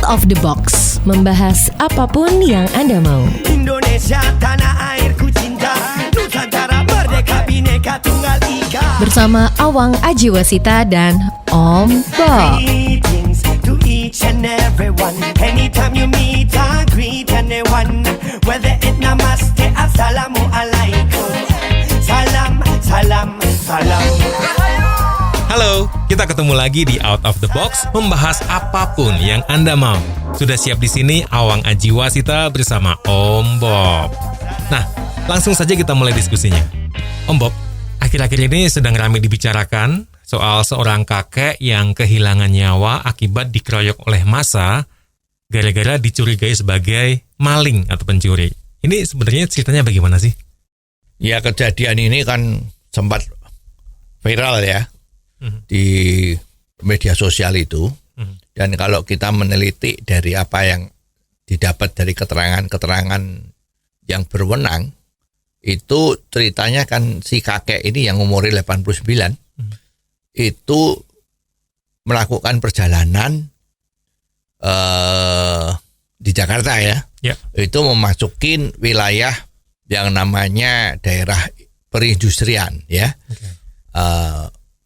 of the Box, membahas apapun yang Anda mau. Indonesia tanah airku cinta, Nusantara merdeka bhinneka tunggal ika. Bersama Awang Ajiwasita dan Om Bob. Greetings to each and everyone. Anytime you meet, I greet anyone. Whether it namaste, assalamu alaikum. Salam, salam, salam. Halo, kita ketemu lagi di Out of the Box, membahas apapun yang Anda mau. Sudah siap di sini Awang Ajiwasita bersama Om Bob. Nah, langsung saja kita mulai diskusinya. Om Bob, akhir-akhir ini sedang ramai dibicarakan soal seorang kakek yang kehilangan nyawa akibat dikeroyok oleh massa gara-gara dicurigai sebagai maling atau pencuri. Ini sebenarnya ceritanya bagaimana sih? Ya, kejadian ini kan sempat viral ya di media sosial itu. Dan kalau kita meneliti dari apa yang didapat dari keterangan-keterangan yang berwenang, itu ceritanya kan si kakek ini yang umurnya 89 itu melakukan perjalanan di Jakarta ya. Itu memasukin wilayah yang namanya daerah perindustrian ya.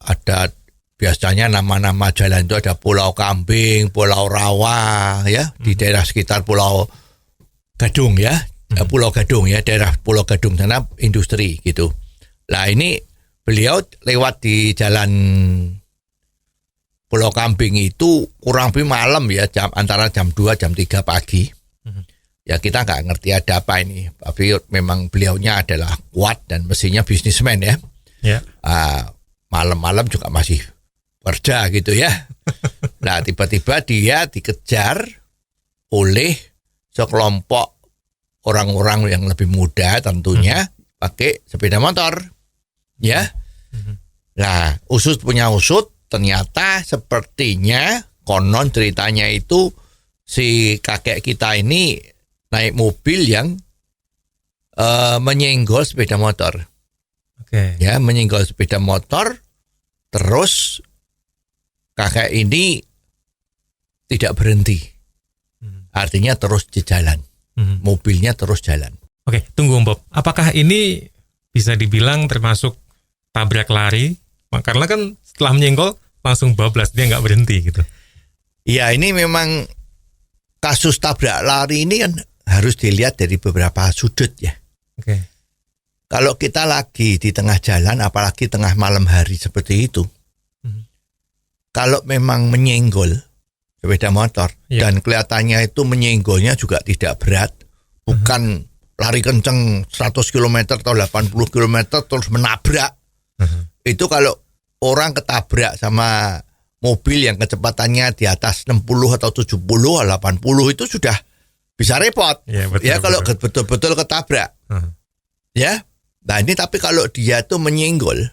Ada biasanya nama-nama jalan itu ada Pulau Kambing, Pulau Rawa ya, di daerah sekitar Pulau Gadung ya. Pulau Gadung ya, daerah Pulau Gadung sana industri gitu. Nah, ini beliau lewat di jalan Pulau Kambing itu kurang lebih malam ya, antara jam 2 jam 3 pagi. Ya, kita nggak ngerti ada apa ini, tapi memang beliaunya adalah kuat dan mestinya bisnismen ya. Malam-malam juga masih kerja gitu ya. Nah, tiba-tiba dia dikejar oleh sekelompok orang-orang yang lebih muda tentunya pakai sepeda motor ya. Nah, usut punya usut, ternyata sepertinya konon ceritanya itu si kakek kita ini naik mobil yang menyenggol sepeda motor. Ya, menyenggol sepeda motor, terus kakek ini tidak berhenti. Artinya terus di jalan. Mobilnya terus jalan. Oke, tunggu Om Bob. Apakah ini bisa dibilang termasuk tabrak lari? Karena kan setelah menyenggol langsung bablas, dia nggak berhenti gitu. Iya, ini memang kasus tabrak lari ini kan harus dilihat dari beberapa sudut ya. Kalau kita lagi di tengah jalan, apalagi tengah malam hari seperti itu, kalau memang menyenggol sepeda motor dan kelihatannya itu menyenggolnya juga tidak berat, bukan lari kenceng 100 km atau 80 km terus menabrak. Itu kalau orang ketabrak sama mobil yang kecepatannya di atas 60 atau 70 atau 80 itu sudah bisa repot. Ya, kalau betul-betul ketabrak. Ya. Nah, ini tapi kalau dia tuh menyenggol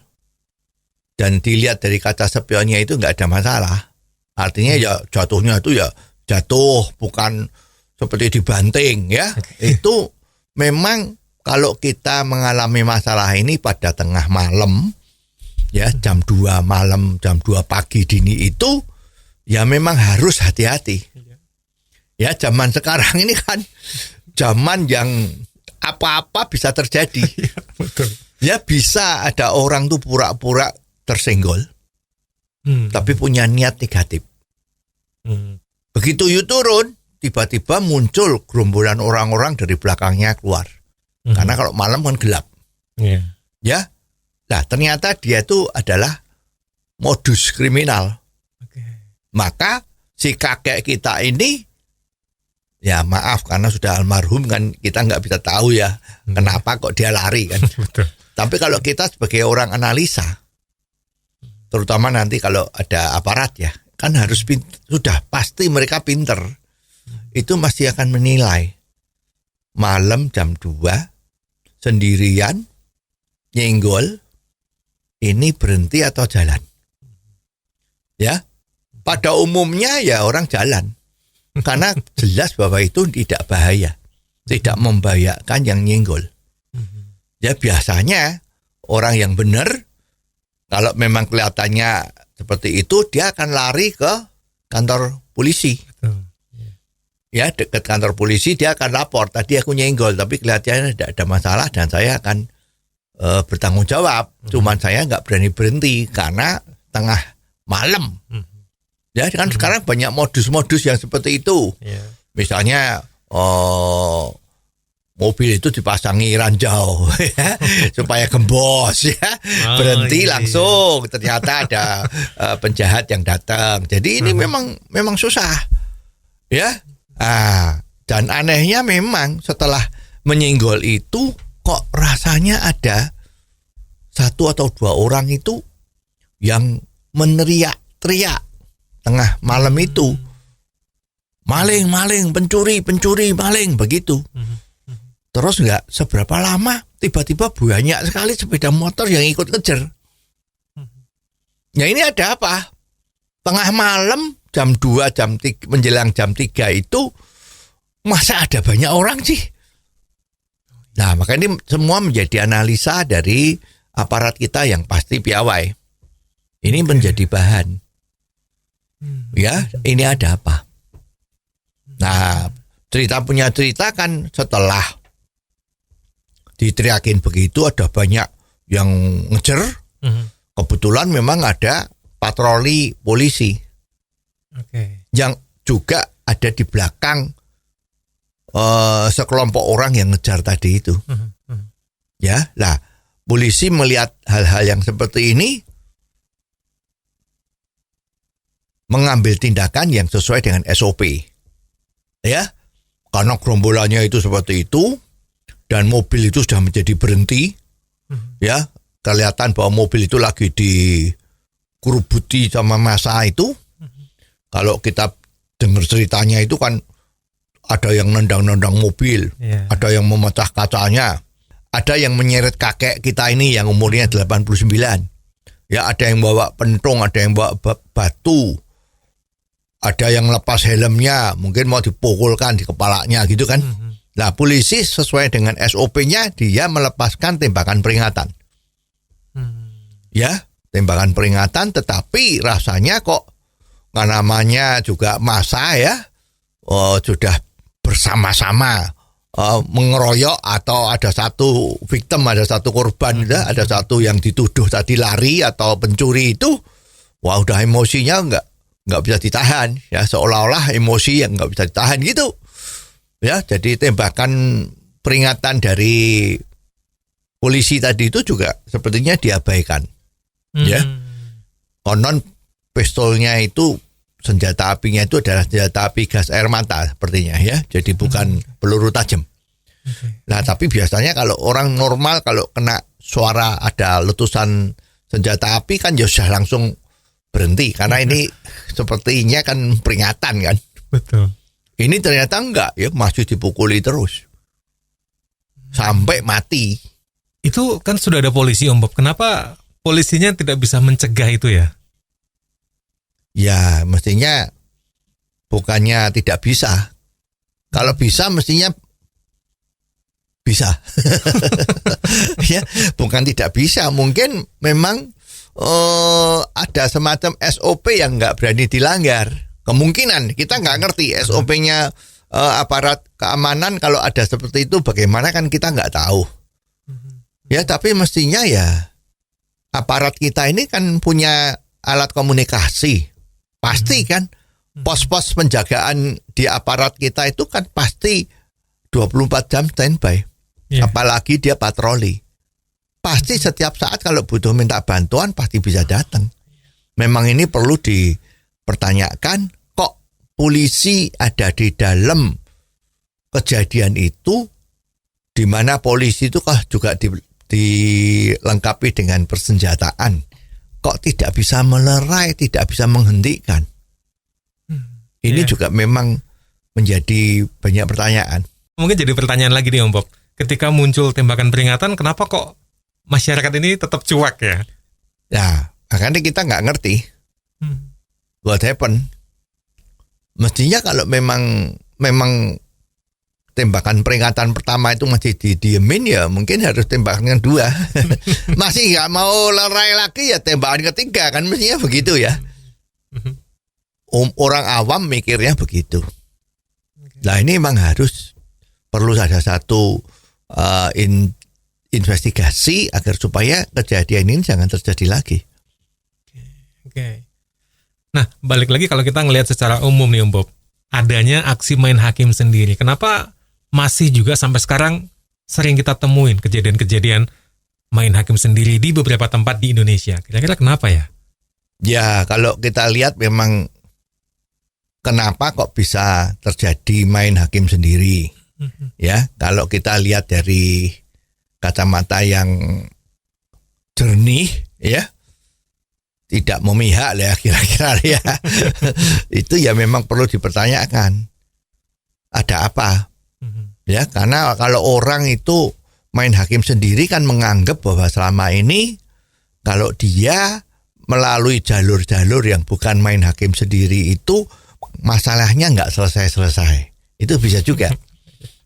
dan dilihat dari kaca spionnya itu nggak ada masalah. Artinya ya jatuhnya itu ya jatuh, bukan seperti dibanting ya. Itu memang kalau kita mengalami masalah ini pada tengah malam ya, jam 2 malam, jam 2 pagi dini itu ya memang harus hati-hati. Ya, zaman sekarang ini kan zaman yang apa-apa bisa terjadi. Ya, bisa ada orang tuh pura-pura tersenggol, tapi punya niat negatif. Begitu you turun, tiba-tiba muncul gerombolan orang-orang dari belakangnya keluar. Karena kalau malam kan gelap. Ya, nah ternyata dia tuh adalah modus kriminal. Maka si kakek kita ini, ya maaf karena sudah almarhum kan kita nggak bisa tahu ya kenapa kok dia lari kan. Tapi kalau kita sebagai orang analisa, terutama nanti kalau ada aparat ya, kan harus sudah pasti mereka pinter. Itu masih akan menilai malam jam 2 sendirian nyenggol, ini berhenti atau jalan. Ya, pada umumnya ya orang jalan. Karena jelas bahwa itu tidak bahaya, tidak membahayakan yang nyenggol. Ya, biasanya orang yang benar, kalau memang kelihatannya seperti itu, dia akan lari ke kantor polisi. ya dekat kantor polisi, dia akan lapor, tadi aku nyenggol tapi kelihatannya tidak ada masalah dan saya akan bertanggung jawab. Cuman saya nggak berani berhenti karena tengah malam. Ya kan sekarang banyak modus-modus yang seperti itu. Misalnya mobil itu dipasangi ranjau ya, supaya gembos ya, berhenti langsung. Ternyata ada penjahat yang datang. Jadi ini memang susah ya. Dan anehnya memang setelah menyenggol itu kok rasanya ada 1 atau 2 orang itu yang meneriak-teriak tengah malam itu, maling, pencuri, maling, begitu. Terus nggak seberapa lama tiba-tiba banyak sekali sepeda motor yang ikut ngejar. Ya ini ada apa? Tengah malam jam 2, jam 3, menjelang jam 3 itu masa ada banyak orang sih? Nah, maka ini semua menjadi analisa dari aparat kita yang pasti piawai. Ini menjadi bahan. Ya, ini ada apa? Nah, cerita kan setelah diteriakin begitu ada banyak yang ngejar. Kebetulan memang ada patroli polisi. Yang juga ada di belakang sekelompok orang yang ngejar tadi itu. Ya, lah polisi melihat hal-hal yang seperti ini mengambil tindakan yang sesuai dengan SOP. Ya, karena gerombolannya itu seperti itu dan mobil itu sudah menjadi berhenti. Ya, kelihatan bahwa mobil itu lagi dikerubuti sama massa itu. Kalau kita dengar ceritanya itu kan ada yang nendang-nendang mobil, ada yang memecah kacanya, ada yang menyeret kakek kita ini yang umurnya 89. Ya, ada yang bawa pentung, ada yang bawa batu, ada yang lepas helmnya, mungkin mau dipukulkan di kepalanya gitu kan. Nah, polisi sesuai dengan SOP-nya dia melepaskan tembakan peringatan. Ya, tembakan peringatan, tetapi rasanya kok namanya juga massa ya, sudah bersama-sama mengeroyok atau ada satu victim, ada satu korban, ada satu yang dituduh tadi lari atau pencuri itu, wah udah emosinya nggak bisa ditahan ya, seolah-olah emosi yang nggak bisa ditahan gitu ya. Jadi tembakan peringatan dari polisi tadi itu juga sepertinya diabaikan ya. Konon pistolnya itu, senjata apinya itu adalah senjata api gas air mata sepertinya ya, jadi bukan peluru tajam. Nah, tapi biasanya kalau orang normal kalau kena suara ada letusan senjata api kan ya sudah langsung berhenti karena ini sepertinya kan peringatan kan. Betul. Ini ternyata enggak ya, masih dipukuli terus sampai mati. Itu kan sudah ada polisi, Om Bob. Kenapa polisinya tidak bisa mencegah itu ya? Ya, mestinya bukannya tidak bisa. Kalau bisa mestinya bisa. Ya, bukan tidak bisa. Mungkin memang ada semacam SOP yang nggak berani dilanggar. Kemungkinan kita nggak ngerti SOP-nya aparat keamanan kalau ada seperti itu bagaimana kan kita nggak tahu. Ya, tapi mestinya ya aparat kita ini kan punya alat komunikasi. Pasti kan pos-pos penjagaan di aparat kita itu kan pasti 24 jam standby. Apalagi dia patroli. Pasti setiap saat kalau butuh minta bantuan pasti bisa datang. Memang ini perlu dipertanyakan, kok polisi ada di dalam kejadian itu, di mana polisi itu kah juga dilengkapi dengan persenjataan. Kok tidak bisa melerai, tidak bisa menghentikan? Ini juga memang menjadi banyak pertanyaan. Mungkin jadi pertanyaan lagi nih Om Bob. Ketika muncul tembakan peringatan, kenapa kok masyarakat ini tetap cuek ya? Ya, makanya kita nggak ngerti what happened. Mestinya kalau memang tembakan peringatan pertama itu masih didiemin ya mungkin harus tembakan kedua. Masih nggak mau lerai lagi ya tembakan ketiga kan mestinya begitu ya. Orang awam mikirnya begitu. Nah ini memang perlu ada satu investigasi agar supaya kejadian ini jangan terjadi lagi. Oke. Nah, balik lagi kalau kita ngelihat secara umum nih Om Bob, adanya aksi main hakim sendiri. Kenapa masih juga sampai sekarang sering kita temuin kejadian-kejadian main hakim sendiri di beberapa tempat di Indonesia? Kira-kira kenapa ya? Ya, kalau kita lihat memang kenapa kok bisa terjadi main hakim sendiri. Ya, kalau kita lihat dari kacamata yang jernih, ya, tidak memihak ya kira-kira ya. Itu ya memang perlu dipertanyakan. Ada apa? Ya, karena kalau orang itu main hakim sendiri kan menganggap bahwa selama ini kalau dia melalui jalur-jalur yang bukan main hakim sendiri itu masalahnya nggak selesai-selesai. Itu bisa juga.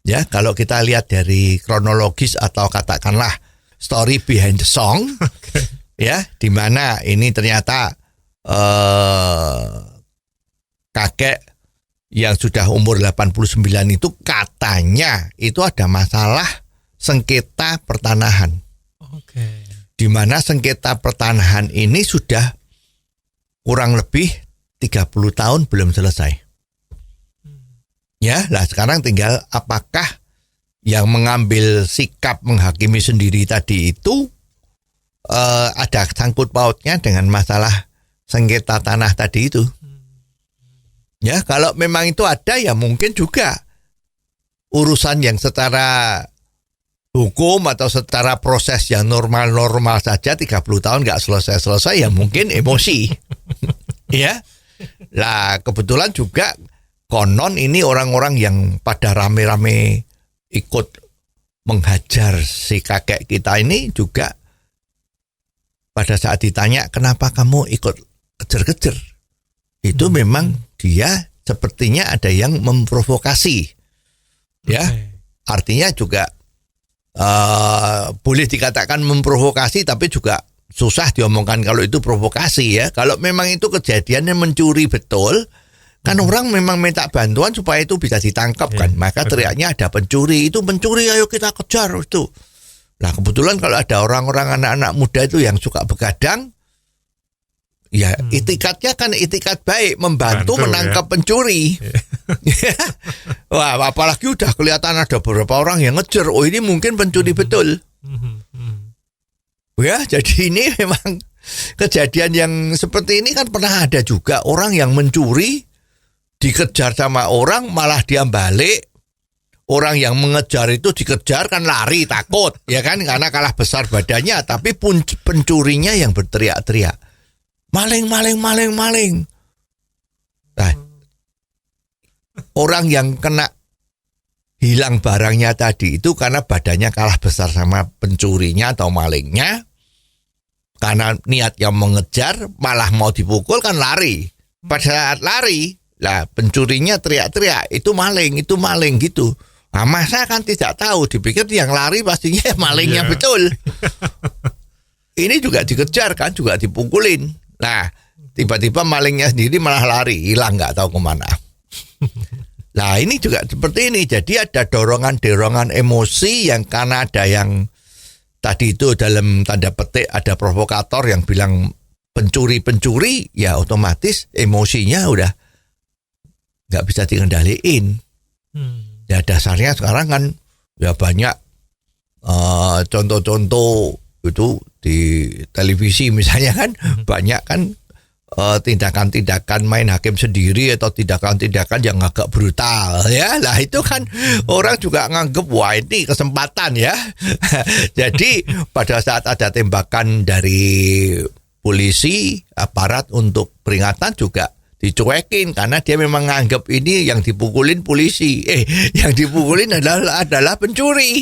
Ya, kalau kita lihat dari kronologis atau katakanlah story behind the song, ya, di mana ini ternyata kakek yang sudah umur 89 itu katanya itu ada masalah sengketa pertanahan. Oke. Di mana sengketa pertanahan ini sudah kurang lebih 30 tahun belum selesai. Ya, lah sekarang tinggal apakah yang mengambil sikap menghakimi sendiri tadi itu ada sangkut pautnya dengan masalah sengketa tanah tadi itu. Ya, kalau memang itu ada ya mungkin juga urusan yang secara hukum atau secara proses yang normal-normal saja 30 tahun nggak selesai-selesai ya mungkin emosi. Ya. Lah kebetulan juga konon ini orang-orang yang pada rame-rame ikut menghajar si kakek kita ini juga pada saat ditanya kenapa kamu ikut kejar-kejar, itu memang dia sepertinya ada yang memprovokasi. Ya, artinya juga boleh dikatakan memprovokasi tapi juga susah diomongkan kalau itu provokasi ya. Kalau memang itu kejadiannya mencuri betul, kan orang memang minta bantuan supaya itu bisa ditangkap kan. Maka teriaknya ada pencuri, itu pencuri ayo kita kejar itu. Nah kebetulan kalau ada orang-orang anak-anak muda itu yang suka begadang, ya itikadnya kan itikat baik, membantu menangkap pencuri. Wah apalagi udah kelihatan ada beberapa orang yang ngejar, oh ini mungkin pencuri betul. Ya jadi ini memang kejadian yang seperti ini kan pernah ada juga orang yang mencuri dikejar sama orang malah dia balik. Orang yang mengejar itu dikejar kan lari takut ya kan karena kalah besar badannya, tapi pencurinya yang berteriak-teriak maling. Nah, orang yang kena hilang barangnya tadi itu karena badannya kalah besar sama pencurinya atau malingnya, karena niat yang mengejar malah mau dipukul kan lari. Pada saat lari lah pencurinya teriak-teriak itu maling gitu. Nah, masa kan tidak tahu, dipikir yang lari pastinya malingnya betul. Ini juga dikejar kan, juga dipukulin. Nah, tiba-tiba malingnya sendiri malah lari, hilang nggak tahu kemana. Nah, ini juga seperti ini. Jadi ada dorongan-dorongan emosi yang karena ada yang tadi itu dalam tanda petik ada provokator yang bilang pencuri, ya otomatis emosinya udah nggak bisa dikendaliin. Ya dasarnya sekarang kan ya banyak contoh-contoh itu di televisi misalnya kan banyak kan tindakan-tindakan main hakim sendiri atau tindakan-tindakan yang agak brutal ya. Lah itu kan orang juga nganggep wah ini kesempatan ya. Jadi pada saat ada tembakan dari polisi aparat untuk peringatan juga dicuekin karena dia memang nganggap ini yang dipukulin polisi, yang dipukulin adalah pencuri.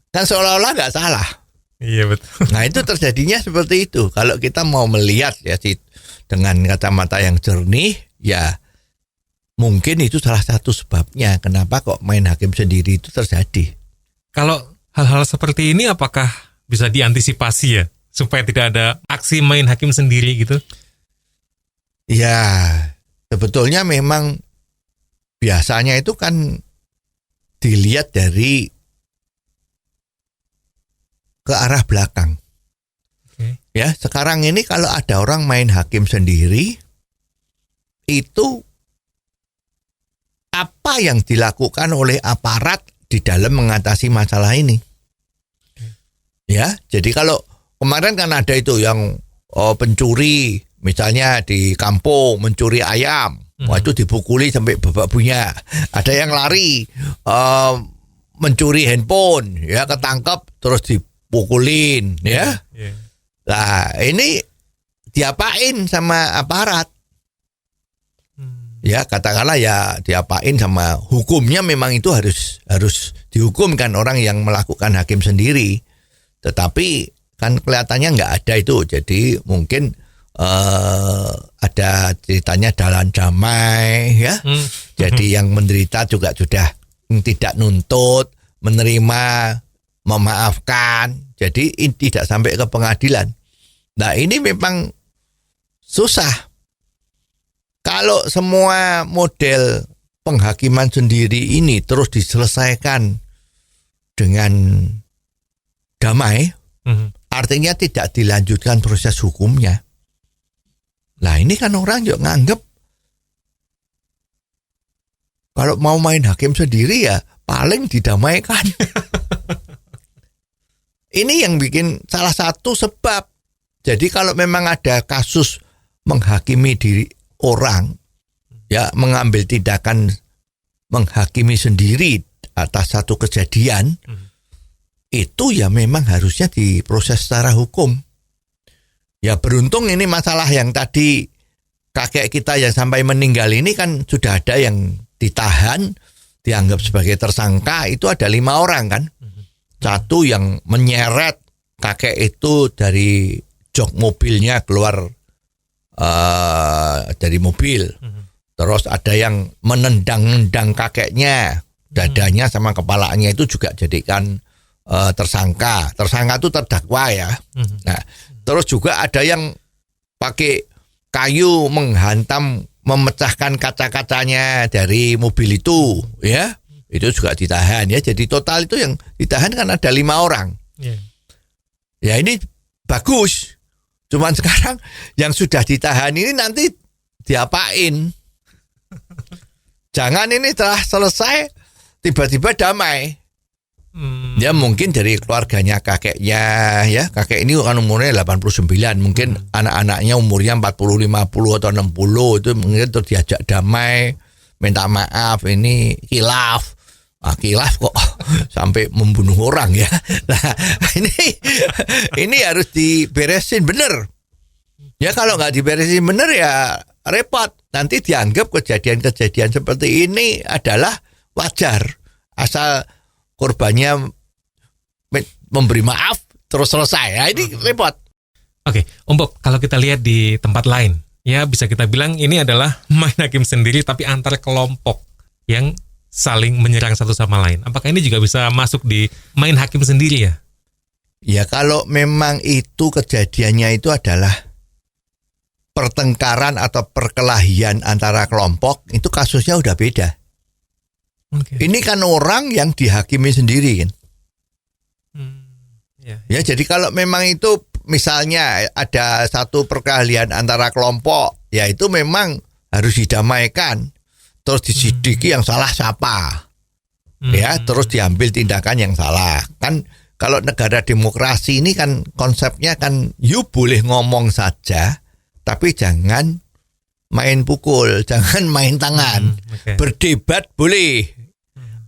Kan seolah-olah nggak salah. Iya betul. Nah itu terjadinya seperti itu. Kalau kita mau melihat ya dengan kacamata yang jernih, ya mungkin itu salah satu sebabnya kenapa kok main hakim sendiri itu terjadi. Kalau hal-hal seperti ini apakah bisa diantisipasi ya supaya tidak ada aksi main hakim sendiri gitu? Ya, sebetulnya memang biasanya itu kan dilihat dari ke arah belakang. Ya, sekarang ini kalau ada orang main hakim sendiri, itu apa yang dilakukan oleh aparat di dalam mengatasi masalah ini? Ya, jadi kalau kemarin kan ada itu yang pencuri, misalnya di kampung mencuri ayam, wah itu dipukuli sampai babak bunyi. Ada yang lari mencuri handphone, ya ketangkep terus dipukulin, ya. Nah, ini diapain sama aparat? Ya, katakanlah ya diapain sama hukumnya, memang itu harus dihukumkan orang yang melakukan hakim sendiri. Tetapi kan kelihatannya nggak ada itu. Jadi mungkin ada ceritanya jalan damai, ya. Jadi yang menderita juga sudah tidak nuntut, menerima, memaafkan. Jadi tidak sampai ke pengadilan. Nah, ini memang susah. Kalau semua model penghakiman sendiri ini terus diselesaikan dengan damai, artinya tidak dilanjutkan proses hukumnya. Nah, ini kan orang juga nganggep kalau mau main hakim sendiri ya paling didamaikan. Ini yang bikin salah satu sebab. Jadi kalau memang ada kasus menghakimi diri orang, ya mengambil tindakan menghakimi sendiri atas satu kejadian, itu ya memang harusnya diproses secara hukum. Ya beruntung ini masalah yang tadi kakek kita yang sampai meninggal ini kan sudah ada yang ditahan, dianggap sebagai tersangka, itu ada 5 orang kan. Satu yang menyeret kakek itu dari jok mobilnya keluar dari mobil. Terus ada yang menendang-nendang kakeknya, dadanya sama kepalanya itu juga jadikan tersangka. Tersangka itu terdakwa ya. Nah, terus juga ada yang pakai kayu menghantam, memecahkan kaca-kacanya dari mobil itu, ya. Itu juga ditahan ya. Jadi total itu yang ditahan kan ada 5 orang. Ya ini bagus. Cuman sekarang yang sudah ditahan ini nanti diapain? Jangan ini telah selesai tiba-tiba damai. Ya mungkin dari keluarganya kakeknya, ya kakek ini kan umurnya 89, mungkin anak-anaknya umurnya 40, 50 atau 60, itu mungkin terus diajak damai, minta maaf, ini khilaf. Khilaf kok sampai membunuh orang ya. Nah, ini harus diberesin bener. Ya kalau nggak diberesin bener ya repot. Nanti dianggap kejadian-kejadian seperti ini adalah wajar. Asal korbannya memberi maaf terus selesai. Ya, ini repot. Oke, Om Bob, kalau kita lihat di tempat lain, ya bisa kita bilang ini adalah main hakim sendiri tapi antar kelompok yang saling menyerang satu sama lain. Apakah ini juga bisa masuk di main hakim sendiri ya? Ya kalau memang itu kejadiannya itu adalah pertengkaran atau perkelahian antara kelompok, itu kasusnya udah beda. Ini kan orang yang dihakimi sendiri kan. Ya jadi kalau memang itu misalnya ada satu perkelahian antara kelompok, ya itu memang harus didamaikan. Terus disidiki yang salah siapa, ya terus diambil tindakan yang salah. Kan kalau negara demokrasi ini kan konsepnya kan you boleh ngomong saja, tapi jangan main pukul, jangan main tangan. Berdebat boleh,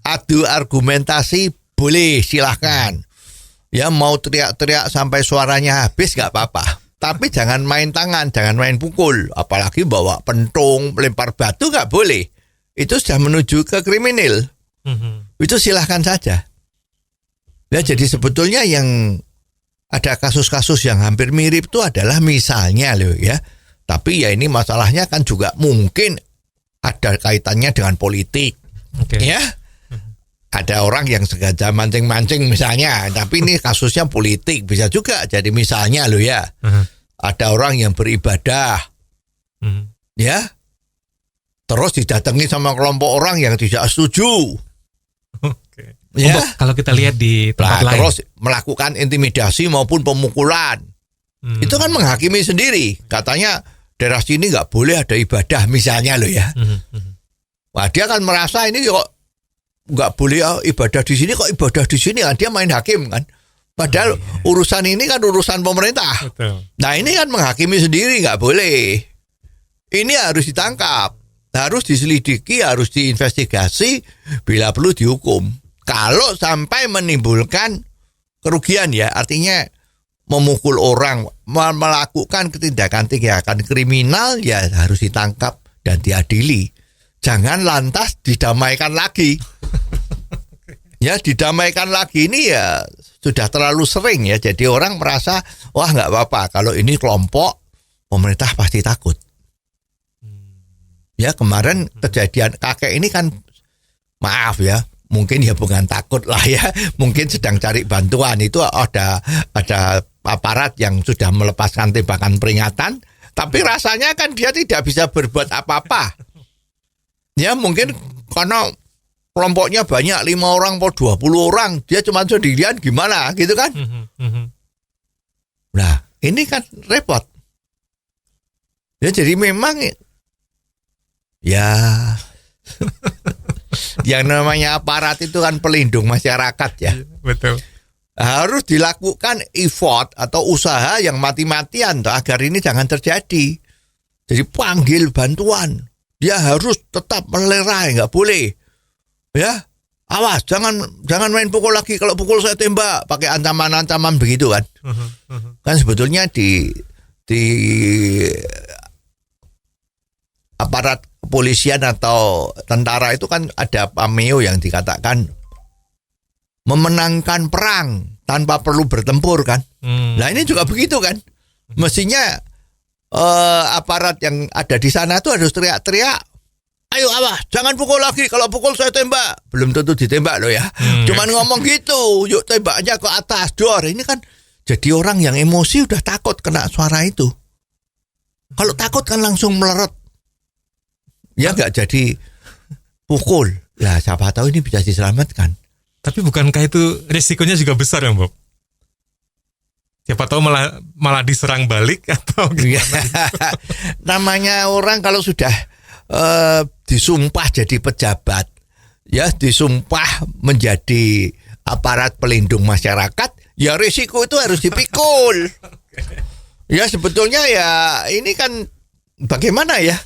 adu argumentasi boleh, silahkan. Ya mau teriak-teriak sampai suaranya habis nggak apa-apa. Tapi jangan main tangan, jangan main pukul, apalagi bawa pentung, lempar batu nggak boleh. Itu sudah menuju ke kriminal. Itu silahkan saja. Ya jadi sebetulnya yang ada kasus-kasus yang hampir mirip itu adalah misalnya loh ya. Tapi ya ini masalahnya kan juga mungkin ada kaitannya dengan politik. Ya. Ada orang yang sengaja mancing-mancing misalnya, tapi ini kasusnya politik, bisa juga jadi misalnya loh ya. Ada orang yang beribadah. Ya. terus didatangi sama kelompok orang yang tidak setuju. Oke. Ya. Kalau kita lihat di tempat lain. Terus melakukan intimidasi maupun pemukulan. Itu kan menghakimi sendiri. Katanya daerah sini nggak boleh ada ibadah misalnya loh ya. Wah, dia kan merasa ini kok nggak boleh ibadah di sini, kok ibadah di sini kan, dia main hakim kan. Padahal urusan ini kan urusan pemerintah. Betul. Nah ini kan menghakimi sendiri, nggak boleh. Ini harus ditangkap, harus diselidiki, harus diinvestigasi, bila perlu dihukum. Kalau sampai menimbulkan kerugian ya, artinya memukul orang, melakukan tindakan kriminal ya harus ditangkap dan diadili. Jangan lantas didamaikan lagi. Ya didamaikan lagi ini ya sudah terlalu sering ya. Jadi orang merasa wah nggak apa-apa, kalau ini kelompok pemerintah pasti takut. Ya kemarin kejadian kakek ini kan maaf ya, mungkin ya bukan takut lah ya, mungkin sedang cari bantuan. Itu ada aparat yang sudah melepaskan tembakan peringatan, tapi rasanya kan dia tidak bisa berbuat apa-apa. Ya mungkin karena kelompoknya banyak, 5 orang atau 20 orang, dia cuma sendirian gimana gitu kan. Nah ini kan repot. Ya jadi memang ya yang namanya aparat itu kan pelindung masyarakat ya. Betul. Harus dilakukan effort atau usaha yang mati-matian agar ini jangan terjadi. Jadi panggil bantuan. Dia harus tetap melerai, nggak boleh. Ya, awas, jangan main pukul lagi. Kalau pukul saya tembak, pakai ancaman-ancaman begitu kan. Kan sebetulnya di aparat kepolisian atau tentara itu kan ada pameo yang dikatakan memenangkan perang tanpa perlu bertempur kan. Nah ini juga begitu kan. Mestinya aparat yang ada di sana tuh harus teriak-teriak, ayo awas, jangan pukul lagi, kalau pukul saya tembak. Belum tentu ditembak loh ya. Cuman ngomong gitu, yuk tembaknya ke atas, dor. Ini kan jadi orang yang emosi udah takut kena suara itu. Kalau takut kan langsung meleret. Ya nggak jadi pukul. Lah siapa tahu ini bisa diselamatkan. Tapi bukankah itu risikonya juga besar ya Bob? Siapa tahu malah diserang balik atau gimana? Namanya orang kalau sudah disumpah jadi pejabat, ya disumpah menjadi aparat pelindung masyarakat, ya risiko itu harus dipikul. Ya sebetulnya ya ini kan bagaimana ya?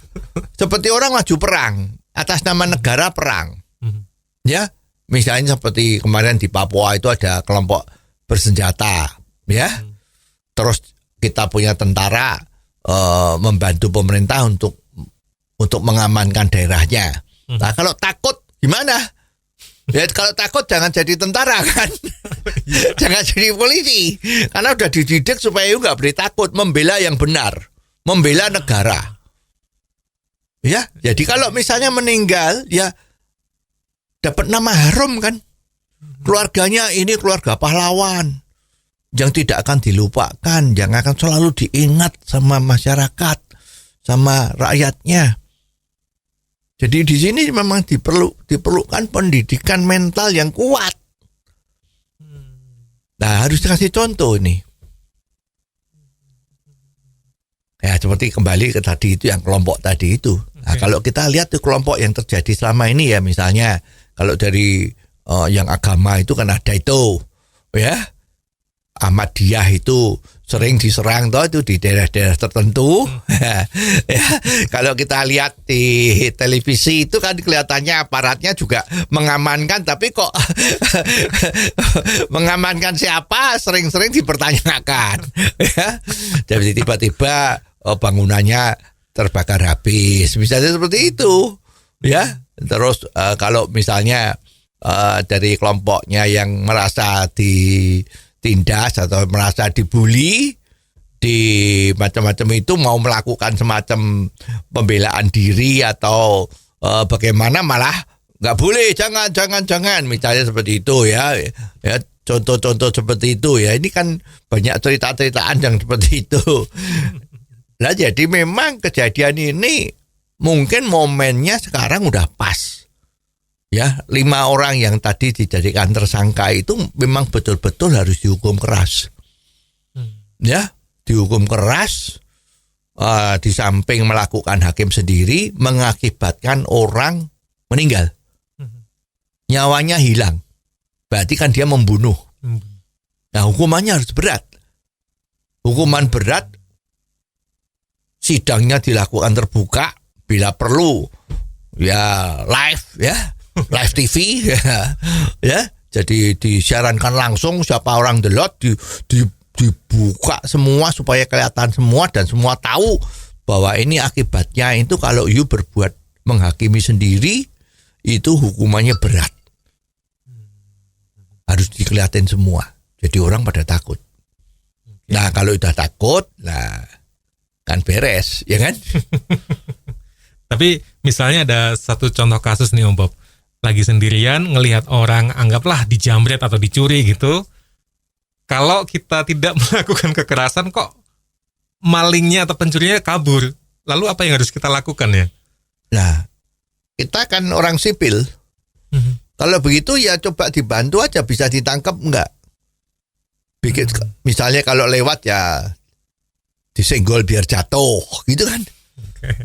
Seperti orang maju perang atas nama negara perang. Ya, misalnya seperti kemarin di Papua itu ada kelompok bersenjata, ya. Terus kita punya tentara membantu pemerintah untuk mengamankan daerahnya. Nah, kalau takut gimana? Ya kalau takut jangan jadi tentara kan. Jangan jadi polisi. Karena udah dididik supaya nggak boleh takut, membela yang benar, membela negara. Ya, jadi kalau misalnya meninggal, ya dapat nama harum kan. Keluarganya ini keluarga pahlawan yang tidak akan dilupakan, yang akan selalu diingat sama masyarakat, sama rakyatnya. Jadi di sini memang diperlukan pendidikan mental yang kuat. Nah, harus dikasih contoh ini. Ya, seperti kembali ke tadi itu yang kelompok tadi itu. Nah, kalau kita lihat tuh kelompok yang terjadi selama ini ya, misalnya kalau dari yang agama itu kan ada itu, ya Ahmadiyah itu sering diserang toh itu di daerah-daerah tertentu. Ya, kalau kita lihat di televisi itu kan kelihatannya aparatnya juga mengamankan, tapi kok mengamankan siapa sering-sering dipertanyakan. Ya, jadi tiba-tiba bangunannya terbakar habis, misalnya seperti itu, ya. Terus kalau misalnya dari kelompoknya yang merasa ditindas atau merasa dibully, di macam-macam itu mau melakukan semacam pembelaan diri atau bagaimana, malah nggak boleh, jangan, misalnya seperti itu ya. Ya, contoh-contoh seperti itu ya. Ini kan banyak cerita-ceritaan yang seperti itu. Nah, jadi memang kejadian ini mungkin momennya sekarang udah pas. Ya, 5 orang yang tadi dijadikan tersangka itu memang betul-betul harus dihukum keras. Ya, dihukum keras, di samping melakukan hakim sendiri, mengakibatkan orang meninggal. Nyawanya hilang. Berarti kan dia membunuh. Nah, hukumannya harus berat. Hukuman berat, sidangnya dilakukan terbuka, bila perlu, ya live, ya. Live TV ya, jadi disiarankan langsung, siapa orang delot dibuka semua supaya kelihatan semua dan semua tahu bahwa ini akibatnya itu kalau you berbuat menghakimi sendiri itu hukumannya berat, harus dikelihatin semua, jadi orang pada takut. Nah kalau udah takut, nah kan beres, ya kan? Tapi misalnya ada satu contoh kasus nih Om Bob, lagi sendirian ngelihat orang anggaplah dijamret atau dicuri gitu. Kalau kita tidak melakukan kekerasan kok malingnya atau pencurinya kabur. Lalu apa yang harus kita lakukan ya? Nah, kita kan orang sipil. Kalau begitu ya coba dibantu aja, bisa ditangkap enggak? Misalnya kalau lewat ya disenggol biar jatuh gitu kan.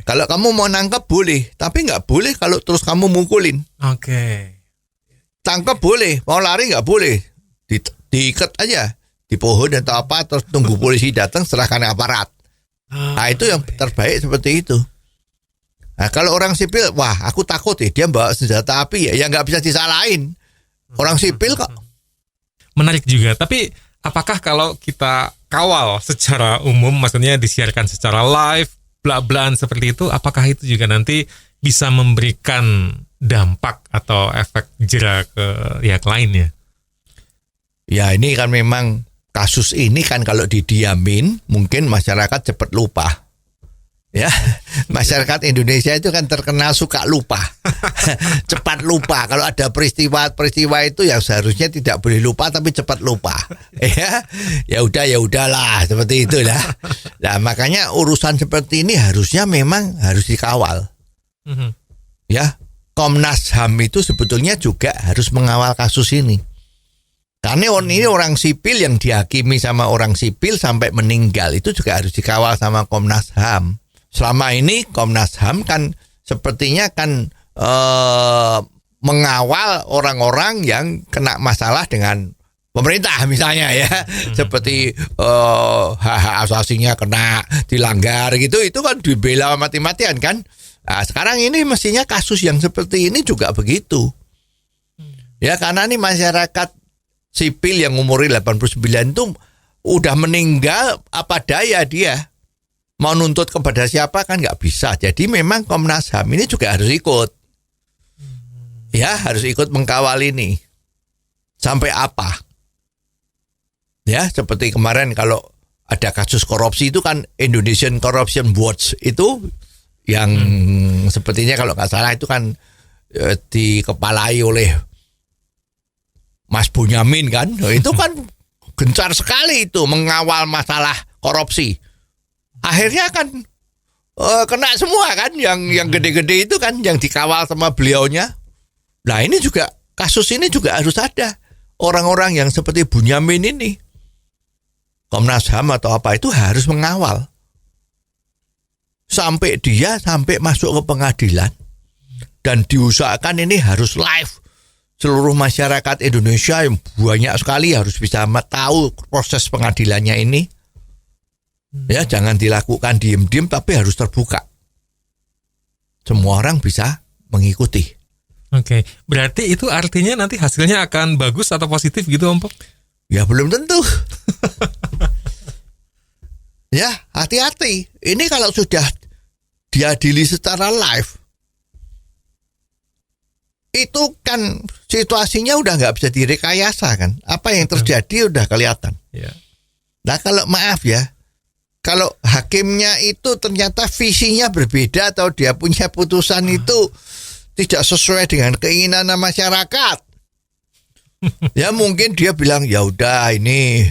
Kalau kamu mau nangkep boleh, tapi nggak boleh kalau terus kamu mukulin. Tangkap boleh, mau lari nggak boleh. Diikat aja di pohon atau apa, terus tunggu polisi datang, serahkan aparat. Nah itu yang terbaik seperti itu. Nah kalau orang sipil, wah aku takut dia bawa senjata api ya nggak bisa disalahin. Orang sipil kok. Menarik juga, tapi apakah kalau kita kawal secara umum, maksudnya disiarkan secara live, bla-blaan seperti itu, apakah itu juga nanti bisa memberikan dampak atau efek jera ke pihak lainnya? Ya ini kan memang kasus ini kan kalau didiamin mungkin masyarakat cepat lupa. Ya, masyarakat Indonesia itu kan terkenal suka lupa. Cepat lupa. Kalau ada peristiwa itu yang seharusnya tidak boleh lupa tapi cepat lupa. Ya udahlah seperti itulah. Nah, makanya urusan seperti ini harusnya memang harus dikawal. Ya, Komnas HAM itu sebetulnya juga harus mengawal kasus ini. Karena ini orang sipil yang dihakimi sama orang sipil sampai meninggal itu juga harus dikawal sama Komnas HAM. Selama ini Komnas HAM kan sepertinya kan mengawal orang-orang yang kena masalah dengan pemerintah misalnya ya, seperti hak-hak asasinya kena dilanggar gitu, itu kan dibela mati-matian kan. Nah, sekarang ini mestinya kasus yang seperti ini juga begitu. Ya karena ini masyarakat sipil yang umurnya 89 itu udah meninggal, apa daya dia. Mau nuntut kepada siapa kan nggak bisa. Jadi memang Komnas HAM ini juga harus ikut. Ya, harus ikut mengkawal ini. Sampai apa? Ya, seperti kemarin kalau ada kasus korupsi itu kan Indonesian Corruption Watch itu yang sepertinya kalau nggak salah itu kan dikepalai oleh Mas Bonyamin kan. Itu kan gencar sekali itu mengawal masalah korupsi. Akhirnya kan kena semua kan, yang gede-gede itu kan yang dikawal sama beliaunya. Nah ini juga, kasus ini juga harus ada orang-orang yang seperti Bonyamin ini. Komnas HAM atau apa itu harus mengawal. Sampai masuk ke pengadilan. Dan diusahakan ini harus live. Seluruh masyarakat Indonesia yang banyak sekali harus bisa tahu proses pengadilannya ini. Ya, jangan dilakukan diem-diem tapi harus terbuka. Semua orang bisa mengikuti. Oke, berarti itu artinya nanti hasilnya akan bagus atau positif gitu Om Pop? Ya belum tentu. Ya, hati-hati. Ini kalau sudah diadili secara live, itu kan situasinya udah nggak bisa direkayasa kan. Apa yang terjadi udah kelihatan. Nah kalau maaf ya, kalau hakimnya itu ternyata visinya berbeda atau dia punya putusan itu tidak sesuai dengan keinginan masyarakat. Ya mungkin dia bilang ya udah ini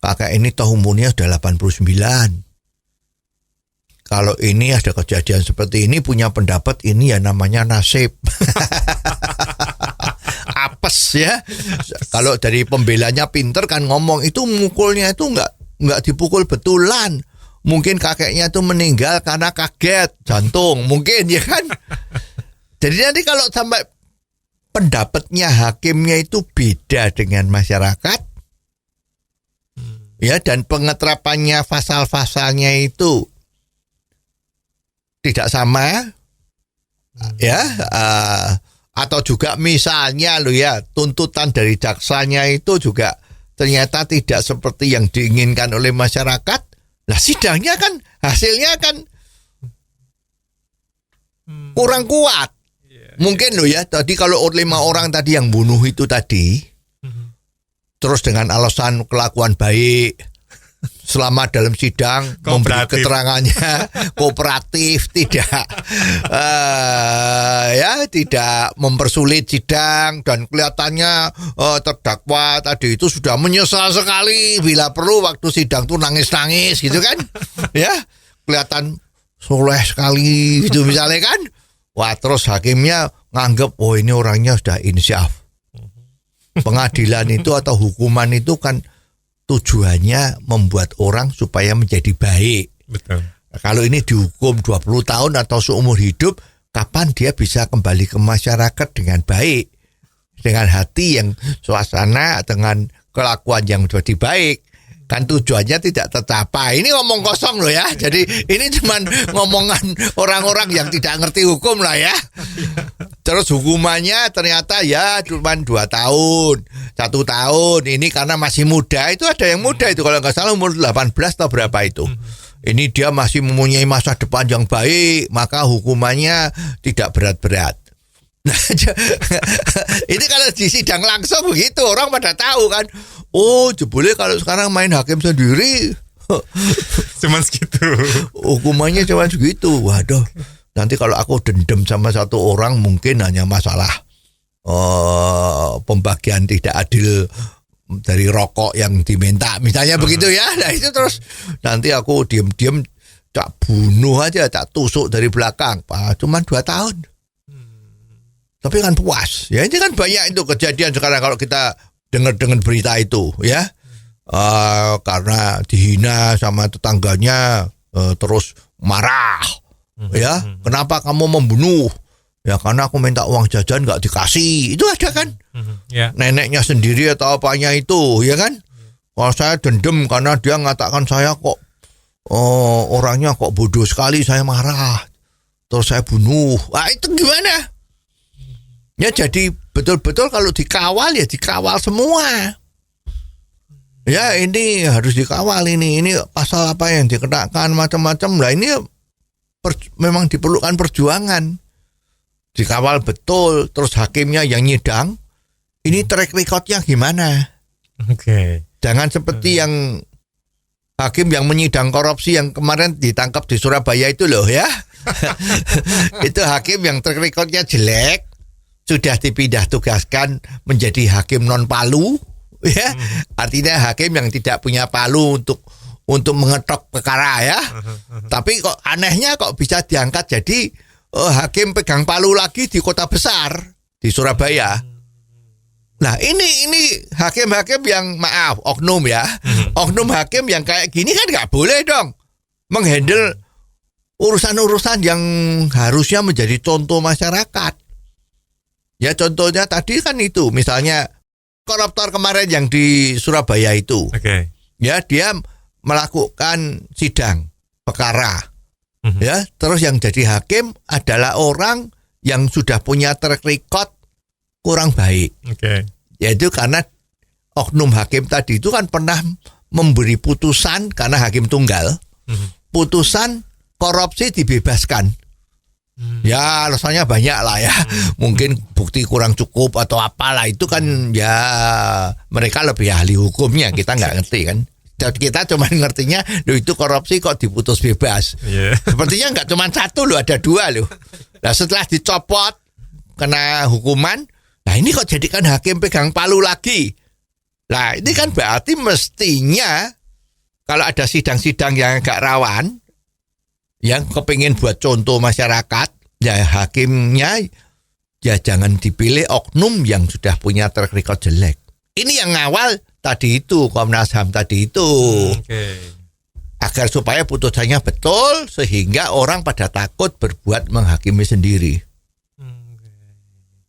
kakak ini toh umurnya sudah 89. kalau ini ada kejadian seperti ini, punya pendapat ini ya namanya nasib. Apes ya. Kalau dari pembelanya pinter kan ngomong itu mukulnya itu nggak dipukul betulan. Mungkin kakeknya itu meninggal karena kaget jantung, mungkin ya kan. Jadi nanti kalau sampai pendapatnya hakimnya itu beda dengan masyarakat, ya, dan pengeterapannya pasal-pasalnya itu tidak sama, ya, atau juga misalnya lo ya, tuntutan dari jaksanya itu juga ternyata tidak seperti yang diinginkan oleh masyarakat. Lah sidangnya kan hasilnya kan kurang kuat. Mungkin lo ya, tadi kalau 5 orang tadi yang bunuh itu tadi, terus dengan alasan kelakuan baik, selama dalam sidang memberi keterangannya kooperatif, tidak tidak mempersulit sidang, dan kelihatannya terdakwa tadi itu sudah menyesal sekali, bila perlu waktu sidang tuh nangis-nangis gitu kan, ya, kelihatan soleh sekali gitu misalnya kan. Wah, terus hakimnya nganggep, oh ini orangnya sudah insyaf. Pengadilan itu atau hukuman itu kan tujuannya membuat orang supaya menjadi baik. Betul. Nah, kalau ini dihukum 20 tahun atau seumur hidup, kapan dia bisa kembali ke masyarakat dengan baik? Dengan hati yang suasana, dengan kelakuan yang jadi baik. Kan tujuannya tidak tercapai. Ini ngomong kosong loh ya. Jadi ini cuman ngomongan orang-orang yang tidak ngerti hukum lah ya. Terus hukumannya ternyata ya cuman 2 tahun, 1 tahun. Ini karena masih muda. Itu ada yang muda itu kalau nggak salah umur 18 atau berapa itu. Ini dia masih mempunyai masa depan yang baik, maka hukumannya tidak berat-berat. Nah, ini kalau di sidang langsung begitu, orang pada tahu kan. Oh, jebule kalau sekarang main hakim sendiri Cuman segitu. hukumannya cuma segitu. Waduh, nanti kalau aku dendam sama satu orang mungkin hanya masalah pembagian tidak adil dari rokok yang diminta, misalnya begitu ya. Nah itu terus nanti aku diam-diam tak bunuh aja, tak tusuk dari belakang. Cuman 2 tahun. Tapi kan puas. Ya ini kan banyak itu kejadian sekarang kalau kita dengar berita itu ya. Karena dihina sama tetangganya, terus marah. Ya, kenapa kamu membunuh? Ya karena aku minta uang jajan nggak dikasih. Itu ada kan? Neneknya sendiri atau apanya itu, ya kan? Kalau saya dendam karena dia mengatakan saya kok orangnya kok bodoh sekali, saya marah. Terus saya bunuh. Wah, itu gimana? Ya jadi betul-betul kalau dikawal ya dikawal semua. Ya ini harus dikawal ini pasal apa yang dikenakan macam-macam lah, ini memang diperlukan perjuangan. Dikawal betul, terus hakimnya yang nyidang, ini track recordnya gimana? Jangan seperti yang hakim yang menyidang korupsi yang kemarin ditangkap di Surabaya itu loh ya. Itu hakim yang track recordnya jelek, sudah dipindah tugaskan menjadi hakim non palu, ya. Artinya hakim yang tidak punya palu untuk mengetok perkara ya. Tapi kok anehnya kok bisa diangkat jadi hakim pegang palu lagi di kota besar di Surabaya. Nah ini hakim-hakim yang maaf oknum ya, oknum hakim yang kayak gini kan nggak boleh dong menghandle urusan-urusan yang harusnya menjadi contoh masyarakat. Ya contohnya tadi kan itu, misalnya koruptor kemarin yang di Surabaya itu, ya dia melakukan sidang perkara, ya terus yang jadi hakim adalah orang yang sudah punya track record kurang baik, yaitu karena oknum hakim tadi itu kan pernah memberi putusan karena hakim tunggal, putusan korupsi dibebaskan. Ya alasannya banyak lah ya, mungkin bukti kurang cukup atau apalah, itu kan ya mereka lebih ahli hukumnya, kita nggak ngerti kan. Kita cuma ngertinya loh itu korupsi kok diputus bebas. Sepertinya nggak cuma 1 loh, ada 2 loh. Nah setelah dicopot kena hukuman, nah ini kok jadikan hakim pegang palu lagi. Nah ini kan berarti mestinya kalau ada sidang-sidang yang agak rawan, yang kepingin buat contoh masyarakat, ya hakimnya ya jangan dipilih oknum yang sudah punya track record jelek. Ini yang awal tadi itu, Komnas HAM tadi itu. Agar supaya putusannya betul sehingga orang pada takut berbuat menghakimi sendiri.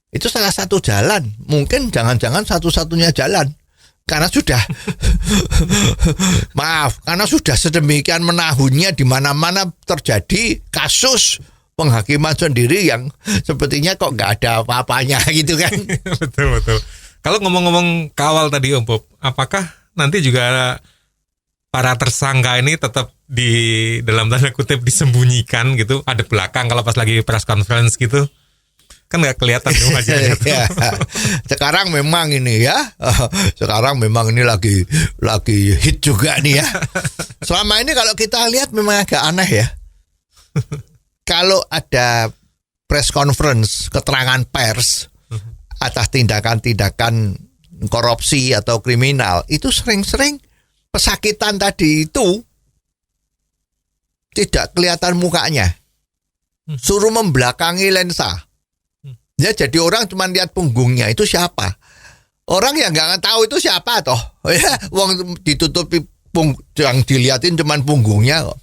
Itu salah satu jalan. Mungkin jangan-jangan satu-satunya jalan. Karena sudah karena sudah sedemikian menahunnya di mana-mana terjadi kasus penghakiman sendiri yang sepertinya kok nggak ada apa-apanya gitu kan. Betul. Kalau ngomong-ngomong kawal tadi Om Bob, apakah nanti juga para tersangka ini tetap di dalam tanda kutip disembunyikan gitu, ada belakang kalau pas lagi press conference gitu? Kan nggak kelihatan tuh wajahnya. Ya. Sekarang memang ini ya, sekarang memang ini lagi hit juga nih ya. Selama ini kalau kita lihat memang agak aneh ya. Kalau ada press conference, keterangan pers atas tindakan-tindakan korupsi atau kriminal, itu sering-sering pesakitan tadi itu tidak kelihatan mukanya. Suruh membelakangi lensa. Ya jadi orang cuma lihat punggungnya, itu siapa? Orang yang nggak tahu itu siapa toh? Ya, wong ditutupi yang dilihatin cuma punggungnya kok.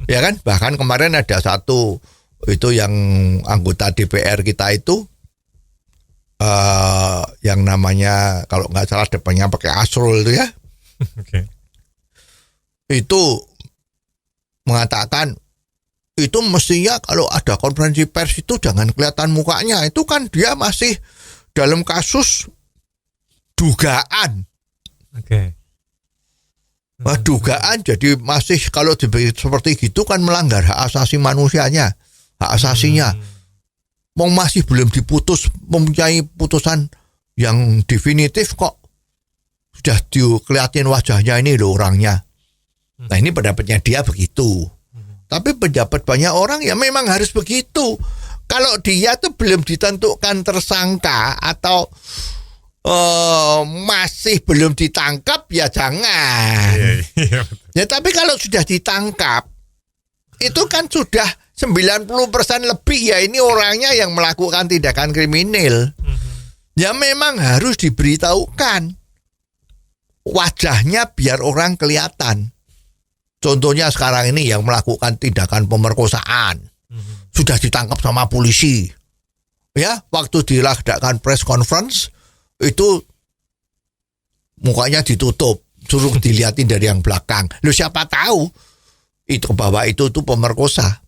Ya kan? Bahkan kemarin ada satu itu yang anggota DPR kita itu yang namanya kalau nggak salah depannya pakai Asrul itu ya. Itu mengatakan itu mestinya kalau ada konferensi pers itu jangan kelihatan mukanya. Itu kan dia masih dalam kasus dugaan. Dugaan jadi masih kalau seperti gitu kan melanggar hak asasi manusianya, hak asasinya. Masih belum diputus, mempunyai putusan yang definitif kok sudah dikelihatin wajahnya ini loh orangnya. Nah ini pendapatnya dia begitu. Tapi pendapat banyak orang ya memang harus begitu. Kalau dia tuh belum ditentukan tersangka atau masih belum ditangkap ya jangan. Ya tapi kalau sudah ditangkap itu kan sudah 90% lebih ya ini orangnya yang melakukan tindakan kriminal. Ya memang harus diberitahukan wajahnya biar orang kelihatan. Contohnya sekarang ini yang melakukan tindakan pemerkosaan sudah ditangkap sama polisi. Ya, waktu dilaksanakan press conference itu mukanya ditutup, suruh dilihatin dari yang belakang. Lu siapa tahu itu bahwa itu tuh pemerkosa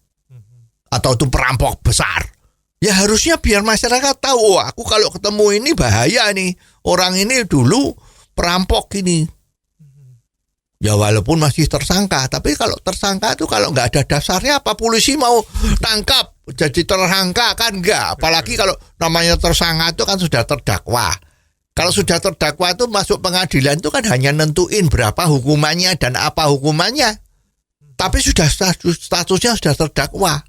atau itu perampok besar. Ya harusnya biar masyarakat tahu, oh, aku kalau ketemu ini bahaya nih. Orang ini dulu perampok ini. Ya walaupun masih tersangka, tapi kalau tersangka itu kalau nggak ada dasarnya apa polisi mau tangkap jadi tersangka kan enggak. Apalagi kalau namanya tersangka itu kan sudah terdakwa. Kalau sudah terdakwa itu masuk pengadilan itu kan hanya nentuin berapa hukumannya dan apa hukumannya. Tapi sudah statusnya sudah terdakwa.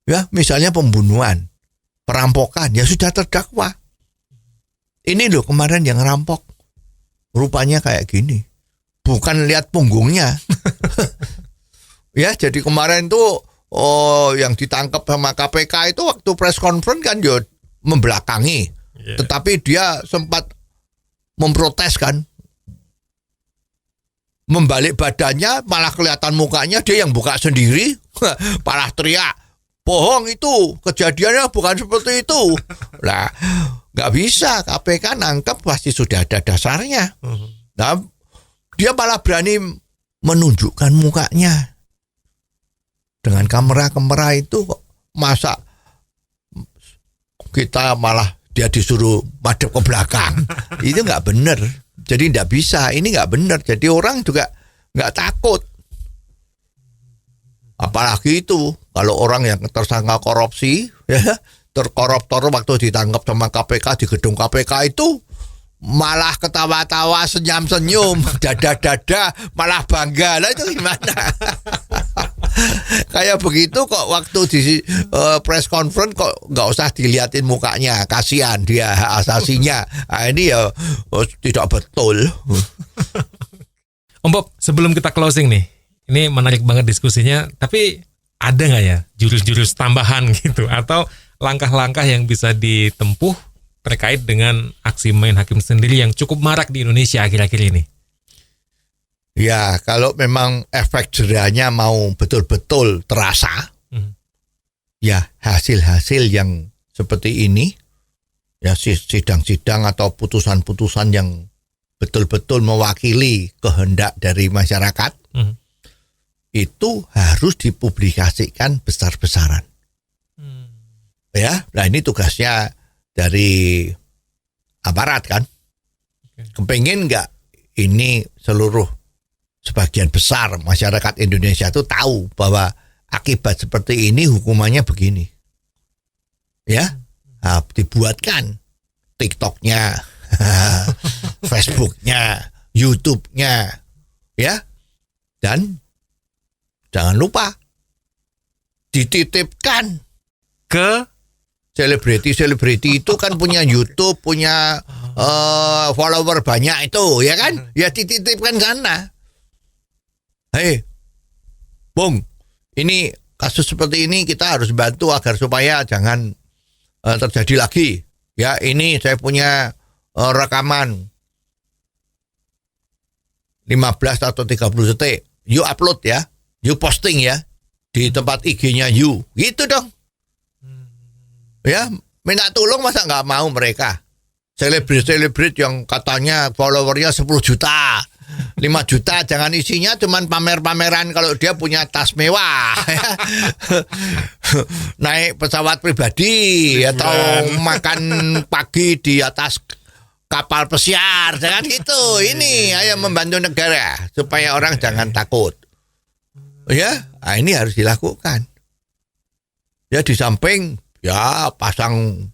Ya misalnya pembunuhan, perampokan ya sudah terdakwa. Ini loh kemarin yang rampok. Rupanya kayak gini. Bukan lihat punggungnya. Ya, jadi kemarin tuh yang ditangkap sama KPK itu waktu press conference kan dia membelakangi. Tetapi dia sempat memprotes kan. Membalik badannya malah kelihatan mukanya dia yang buka sendiri. Malah teriak. Bohong itu, kejadiannya bukan seperti itu. Lah, nggak bisa, KPK nangkep pasti sudah ada dasarnya. Nah, dia malah berani menunjukkan mukanya. Dengan kamera-kamera itu kok masa kita malah dia disuruh madep ke belakang. Itu nggak benar. Jadi nggak bisa, ini nggak benar. Jadi orang juga nggak takut. Apalagi itu kalau orang yang tersangka korupsi ya, terkoruptor waktu ditangkap sama KPK di gedung KPK itu malah ketawa-tawa, senyum-senyum, dada-dada, malah bangga. Lah itu gimana? Kayak begitu kok waktu di press conference kok nggak usah dilihatin mukanya, kasihan dia hak asasinya. Nah, ini ya tidak betul. Om Bob, sebelum kita closing nih, Ini menarik banget diskusinya. Tapi ada nggak ya jurus-jurus tambahan gitu atau langkah-langkah yang bisa ditempuh terkait dengan aksi main hakim sendiri yang cukup marak di Indonesia akhir-akhir ini? Ya, kalau memang efek jerahnya mau betul-betul terasa, ya hasil-hasil yang seperti ini, ya sidang-sidang atau putusan-putusan yang betul-betul mewakili kehendak dari masyarakat, itu harus dipublikasikan besar-besaran. Ya, nah ini tugasnya dari aparat kan. Kepengen nggak ini sebagian besar masyarakat Indonesia itu tahu bahwa akibat seperti ini hukumannya begini. Ya, nah, dibuatkan TikTok-nya, Facebook-nya, YouTube-nya, ya. Dan jangan lupa dititipkan ke selebriti itu kan punya YouTube, punya follower banyak itu, ya kan? Ya dititipkan sana. Hei, Bung, ini kasus seperti ini kita harus bantu agar supaya jangan terjadi lagi. Ya, ini saya punya rekaman 15 atau 30 detik. You upload ya, you posting ya di tempat IG-nya you. Gitu dong. Ya, minta tolong masa nggak mau mereka. Selebrit yang katanya followernya 10 juta. 5 juta, jangan isinya cuman pamer-pameran kalau dia punya tas mewah, naik pesawat pribadi atau makan pagi di atas kapal pesiar, jangan gitu. Ini ayo membantu negara supaya orang jangan takut. Ya, nah ini harus dilakukan. Ya di samping ya pasang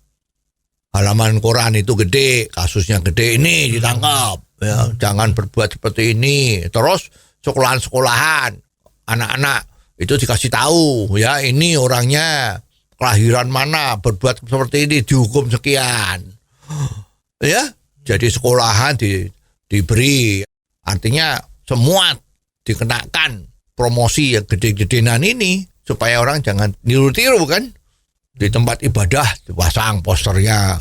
halaman koran itu gede, kasusnya gede, ini ditangkap. Ya, jangan berbuat seperti ini. Terus sekolahan-sekolahan, anak-anak itu dikasih tahu, ya ini orangnya kelahiran mana, berbuat seperti ini dihukum sekian. Ya, jadi sekolahan diberi, artinya semua dikenakan promosi yang gede-gedenan ini supaya orang jangan niru-tiru kan. Di tempat ibadah dipasang posternya.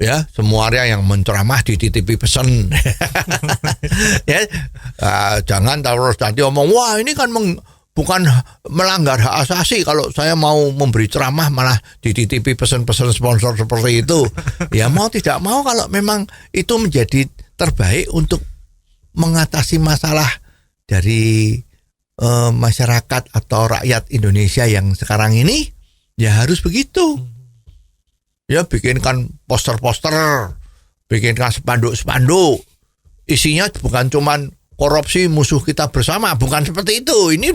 Ya, semua area yang menceramah dititipi pesan. Ya, jangan terus nanti omong, wah ini kan bukan melanggar hak asasi kalau saya mau memberi ceramah malah dititipi pesan-pesan sponsor seperti itu. Ya mau tidak mau kalau memang itu menjadi terbaik untuk mengatasi masalah dari masyarakat atau rakyat Indonesia yang sekarang ini, ya harus begitu. Ya bikinkan poster-poster, bikinkan spanduk-spanduk. Isinya bukan cuman korupsi musuh kita bersama, bukan seperti itu. Ini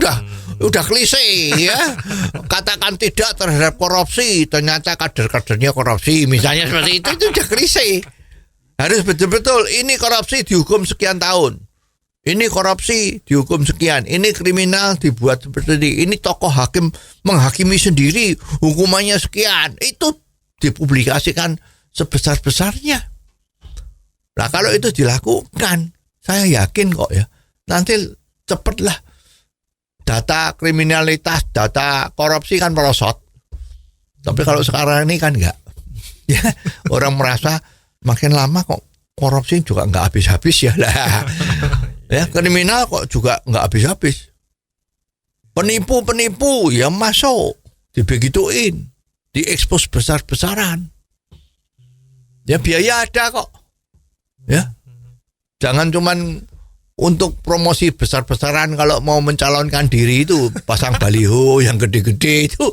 udah klise ya. Katakan tidak terhadap korupsi, ternyata kader-kadernya korupsi. Misalnya seperti itu udah klise. Harus betul-betul ini korupsi dihukum sekian tahun. Ini korupsi dihukum sekian. Ini kriminal dibuat seperti ini. Ini tokoh hakim menghakimi sendiri, hukumannya sekian. Itu dipublikasikan sebesar-besarnya. Nah kalau itu dilakukan, saya yakin kok ya, nanti cepatlah data kriminalitas, data korupsi kan merosot. Tapi kalau sekarang ini kan enggak. Ya, orang merasa makin lama kok korupsi juga enggak habis-habis ya lah. Ya, kriminal kok juga enggak habis-habis. Penipu-penipu ya masuk, dibegituin. Diekspos besar-besaran. Ya biaya ada kok. Ya. Jangan cuman untuk promosi besar-besaran kalau mau mencalonkan diri itu pasang baliho yang gede-gede itu.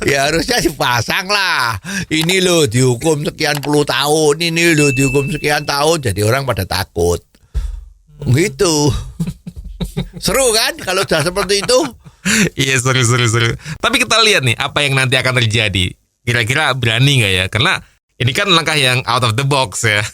Ya harusnya dipasang lah. Ini loh dihukum sekian puluh tahun, ini loh dihukum sekian tahun, jadi orang pada takut. Gitu. Seru kan kalau sudah seperti itu? Iya seru. Tapi kita lihat nih apa yang nanti akan terjadi. Kira-kira berani nggak ya? Karena ini kan langkah yang out of the box ya.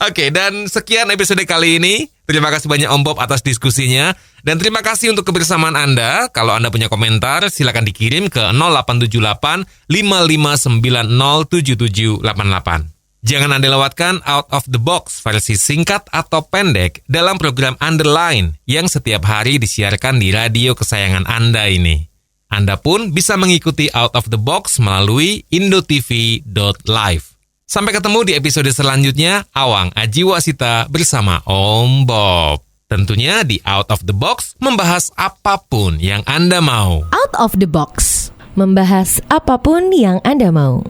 Oke, dan sekian episode kali ini. Terima kasih banyak Om Bob atas diskusinya. Dan terima kasih untuk kebersamaan Anda. Kalau Anda punya komentar, silakan dikirim ke 0878 55907788. Jangan Anda lewatkan Out of the Box versi singkat atau pendek dalam program Underline yang setiap hari disiarkan di radio kesayangan Anda ini. Anda pun bisa mengikuti Out of the Box melalui indotv.live. Sampai ketemu di episode selanjutnya, Awang Ajiwasita bersama Om Bob. Tentunya di Out of the Box membahas apapun yang Anda mau. Out of the Box, membahas apapun yang Anda mau.